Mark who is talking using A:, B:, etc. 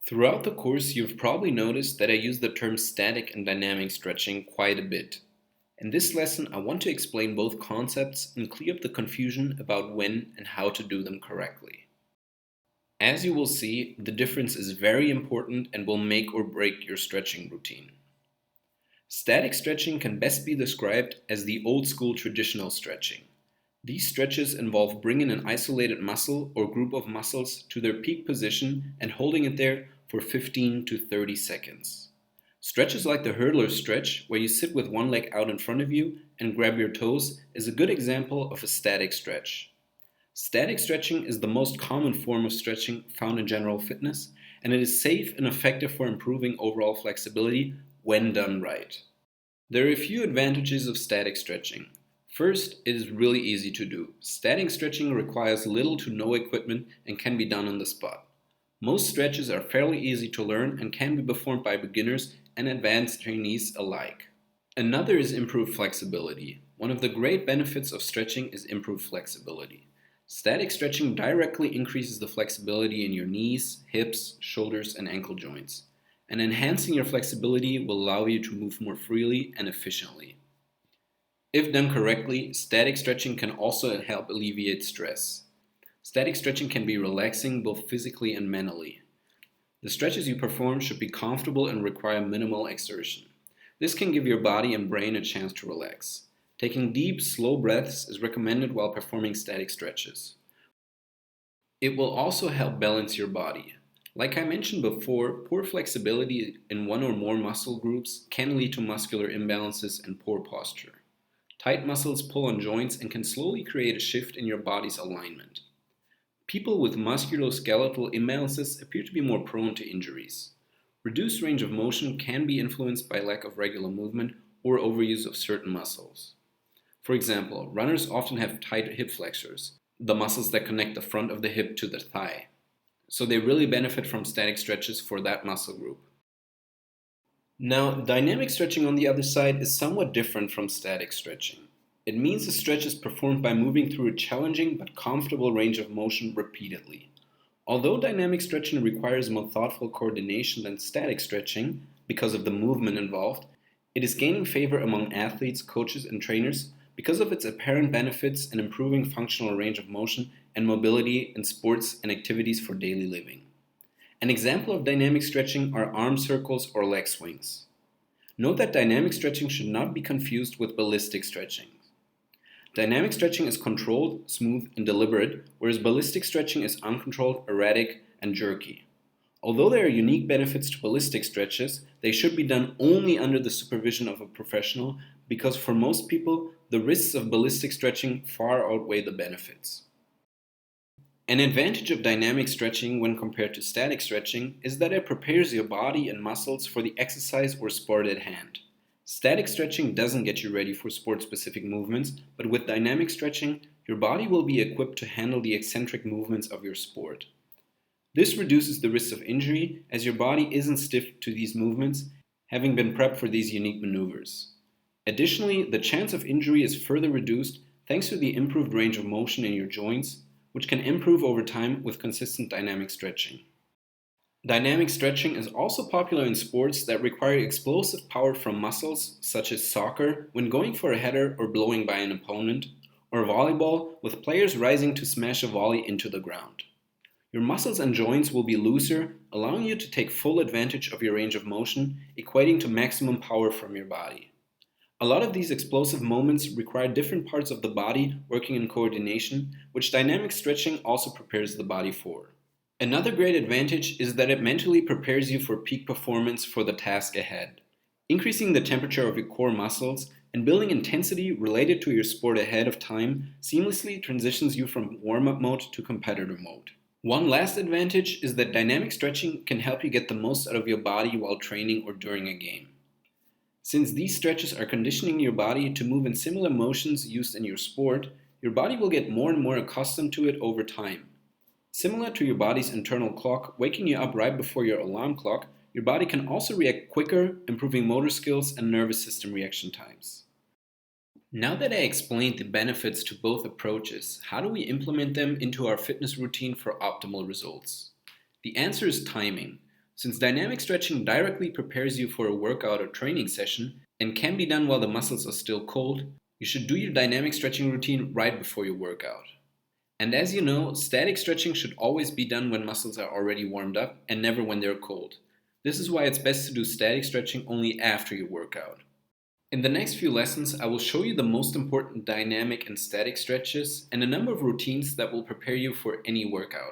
A: Throughout the course, you've probably noticed that I use the term static and dynamic stretching quite a bit. In this lesson, I want to explain both concepts and clear up the confusion about when and how to do them correctly. As you will see, the difference is very important and will make or break your stretching routine. Static stretching can best be described as the old school traditional stretching. These stretches involve bringing an isolated muscle or group of muscles to their peak position and holding it there for 15 to 30 seconds. Stretches like the hurdler stretch, where you sit with one leg out in front of you and grab your toes, is a good example of a static stretch. Static stretching is the most common form of stretching found in general fitness, and it is safe and effective for improving overall flexibility when done right. There are a few advantages of static stretching. First, it is really easy to do. Static stretching requires little to no equipment and can be done on the spot. Most stretches are fairly easy to learn and can be performed by beginners and advanced trainees alike. Another is improved flexibility. One of the great benefits of stretching is improved flexibility. Static stretching directly increases the flexibility in your knees, hips, shoulders, and ankle joints. And enhancing your flexibility will allow you to move more freely and efficiently. If done correctly, static stretching can also help alleviate stress. Static stretching can be relaxing both physically and mentally. The stretches you perform should be comfortable and require minimal exertion. This can give your body and brain a chance to relax. Taking deep, slow breaths is recommended while performing static stretches. It will also help balance your body. Like I mentioned before, poor flexibility in one or more muscle groups can lead to muscular imbalances and poor posture. Tight muscles pull on joints and can slowly create a shift in your body's alignment. People with musculoskeletal imbalances appear to be more prone to injuries. Reduced range of motion can be influenced by lack of regular movement or overuse of certain muscles. For example, runners often have tight hip flexors, the muscles that connect the front of the hip to the thigh. So they really benefit from static stretches for that muscle group. Now, dynamic stretching on the other side is somewhat different from static stretching. It means the stretch is performed by moving through a challenging but comfortable range of motion repeatedly. Although dynamic stretching requires more thoughtful coordination than static stretching because of the movement involved, it is gaining favor among athletes, coaches, and trainers because of its apparent benefits in improving functional range of motion and mobility in sports and activities for daily living. An example of dynamic stretching are arm circles or leg swings. Note that dynamic stretching should not be confused with ballistic stretching. Dynamic stretching is controlled, smooth, and deliberate, whereas ballistic stretching is uncontrolled, erratic, and jerky. Although there are unique benefits to ballistic stretches, they should be done only under the supervision of a professional because for most people, the risks of ballistic stretching far outweigh the benefits. An advantage of dynamic stretching when compared to static stretching is that it prepares your body and muscles for the exercise or sport at hand. Static stretching doesn't get you ready for sport-specific movements, but with dynamic stretching, your body will be equipped to handle the eccentric movements of your sport. This reduces the risk of injury as your body isn't stiff to these movements, having been prepped for these unique maneuvers. Additionally, the chance of injury is further reduced thanks to the improved range of motion in your joints, which can improve over time with consistent dynamic stretching. Dynamic stretching is also popular in sports that require explosive power from muscles, such as soccer when going for a header or blowing by an opponent, or volleyball with players rising to smash a volley into the ground. Your muscles and joints will be looser, allowing you to take full advantage of your range of motion, equating to maximum power from your body. A lot of these explosive moments require different parts of the body working in coordination, which dynamic stretching also prepares the body for. Another great advantage is that it mentally prepares you for peak performance for the task ahead. Increasing the temperature of your core muscles and building intensity related to your sport ahead of time seamlessly transitions you from warm-up mode to competitor mode. One last advantage is that dynamic stretching can help you get the most out of your body while training or during a game. Since these stretches are conditioning your body to move in similar motions used in your sport, your body will get more and more accustomed to it over time. Similar to your body's internal clock waking you up right before your alarm clock, your body can also react quicker, improving motor skills and nervous system reaction times. Now that I explained the benefits to both approaches, how do we implement them into our fitness routine for optimal results? The answer is timing. Since dynamic stretching directly prepares you for a workout or training session and can be done while the muscles are still cold, you should do your dynamic stretching routine right before your workout. And as you know, static stretching should always be done when muscles are already warmed up and never when they're cold. This is why it's best to do static stretching only after your workout. In the next few lessons, I will show you the most important dynamic and static stretches and a number of routines that will prepare you for any workout.